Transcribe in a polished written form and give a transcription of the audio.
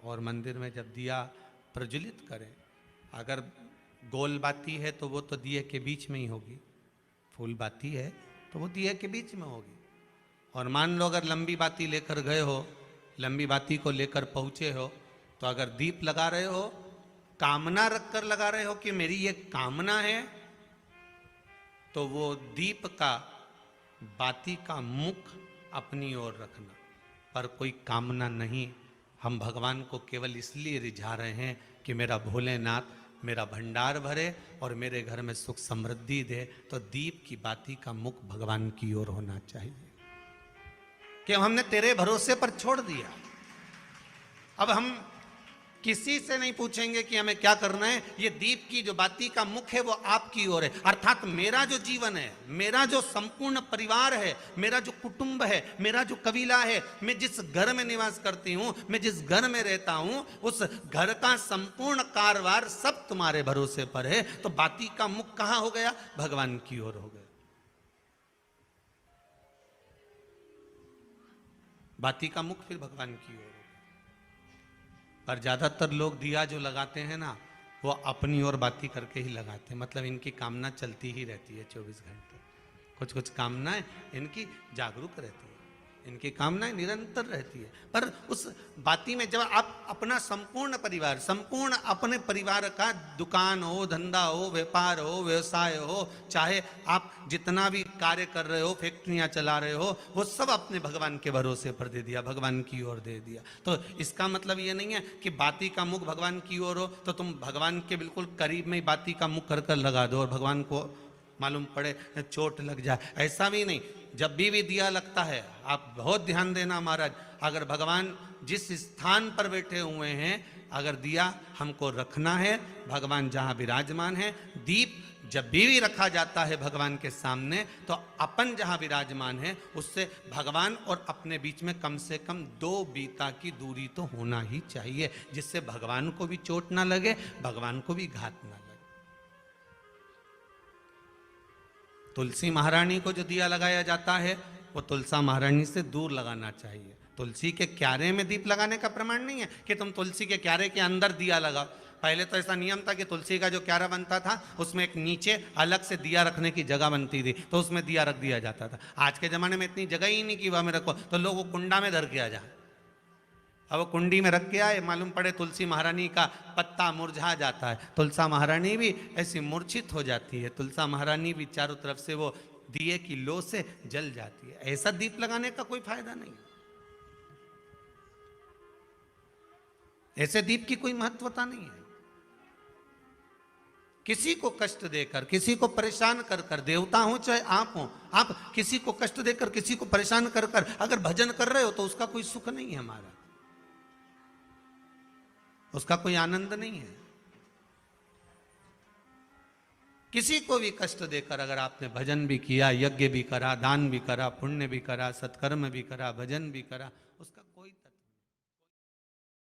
और मंदिर में जब दिया प्रज्वलित करें, अगर गोल बाती है तो वो तो दिए के बीच में ही होगी, फूल बाती है तो वो दिए के बीच में होगी। और मान लो अगर लंबी बाती लेकर गए हो, लंबी बाती को लेकर पहुंचे हो, तो अगर दीप लगा रहे हो, कामना रखकर लगा रहे हो कि मेरी ये कामना है, तो वो दीप का, बाती का मुख अपनी ओर रखना, पर कोई कामना नहीं। हम भगवान को केवल इसलिए रिझा रहे हैं कि मेरा भोलेनाथ मेरा भंडार भरे और मेरे घर में सुख समृद्धि दे। तो दीप की बाती का मुख भगवान की ओर होना चाहिए कि हमने तेरे भरोसे पर छोड़ दिया। अब हम किसी से नहीं पूछेंगे कि हमें क्या करना है, ये दीप की जो बाती का मुख है वो आपकी ओर है। अर्थात मेरा जो जीवन है, मेरा जो संपूर्ण परिवार है, मेरा जो कुटुंब है, मेरा जो कबीला है, मैं जिस घर में निवास करती हूं, मैं जिस घर में रहता हूं, उस घर का संपूर्ण कारभार सब तुम्हारे भरोसे पर है। तो बाती का मुख कहां हो गया? भगवान की ओर हो गया। बाती का मुख फिर भगवान की ओर। पर ज्यादातर लोग दिया जो लगाते हैं ना, वो अपनी ओर बाती करके ही लगाते हैं। मतलब इनकी कामना चलती ही रहती है 24 घंटे। कुछ कुछ कामनाएं इनकी जागरूक रहती है, इनकी कामनाएं निरंतर रहती है। पर उस बाती में जब आप अपना संपूर्ण परिवार, संपूर्ण अपने परिवार का, दुकान हो, धंधा हो, व्यापार हो, व्यवसाय हो, चाहे आप जितना भी कार्य कर रहे हो, फैक्ट्रियां चला रहे हो, वो सब अपने भगवान के भरोसे पर दे दिया, भगवान की ओर दे दिया। तो इसका मतलब ये नहीं है कि बाती का मुख भगवान की ओर हो तो तुम भगवान के बिल्कुल करीब में ही बाती का मुख कर लगा दो और भगवान को मालूम पड़े चोट लग जाए, ऐसा भी नहीं। जब भी दिया लगता है, आप बहुत ध्यान देना महाराज, अगर भगवान जिस स्थान पर बैठे हुए हैं, अगर दिया हमको रखना है, भगवान जहां विराजमान है, दीप जब भी रखा जाता है भगवान के सामने, तो अपन जहां विराजमान है उससे भगवान और अपने बीच में कम से कम 2 बीता की दूरी तो होना ही चाहिए, जिससे भगवान को भी चोट ना लगे, भगवान को भी घात ना लगे। तुलसी महारानी को जो दिया लगाया जाता है वो तुलसा महारानी से दूर लगाना चाहिए। तुलसी के क्यारे में दीप लगाने का प्रमाण नहीं है कि तुम तुलसी के क्यारे के अंदर दिया लगाओ। पहले तो ऐसा नियम था कि तुलसी का जो क्यारा बनता था उसमें एक नीचे अलग से दिया रखने की जगह बनती थी, तो उसमें दिया रख दिया जाता था। आज के जमाने में इतनी जगह ही नहीं कि वह में रखो, तो लोग वो कुंडा में धर के आ जाए। अब वो कुंडी में रख के आए, मालूम पड़े तुलसी महारानी का पत्ता मुरझा जाता है, तुलसा महारानी भी ऐसी मूर्छित हो जाती है, तुलसा महारानी भी चारों तरफ से वो दिए की लो से जल जाती है। ऐसा दीप लगाने का कोई फायदा नहीं, ऐसे दीप की कोई महत्वता नहीं है। किसी को कष्ट देकर, किसी को परेशान कर कर, देवता हो चाहे आप हो, आप किसी को कष्ट देकर, किसी को परेशान कर कर अगर भजन कर रहे हो तो उसका कोई सुख नहीं है हमारा, उसका कोई आनंद नहीं है। किसी को भी कष्ट देकर अगर आपने भजन भी किया, यज्ञ भी करा, दान भी करा, पुण्य भी करा, सत्कर्म भी करा, भजन भी करा, उसका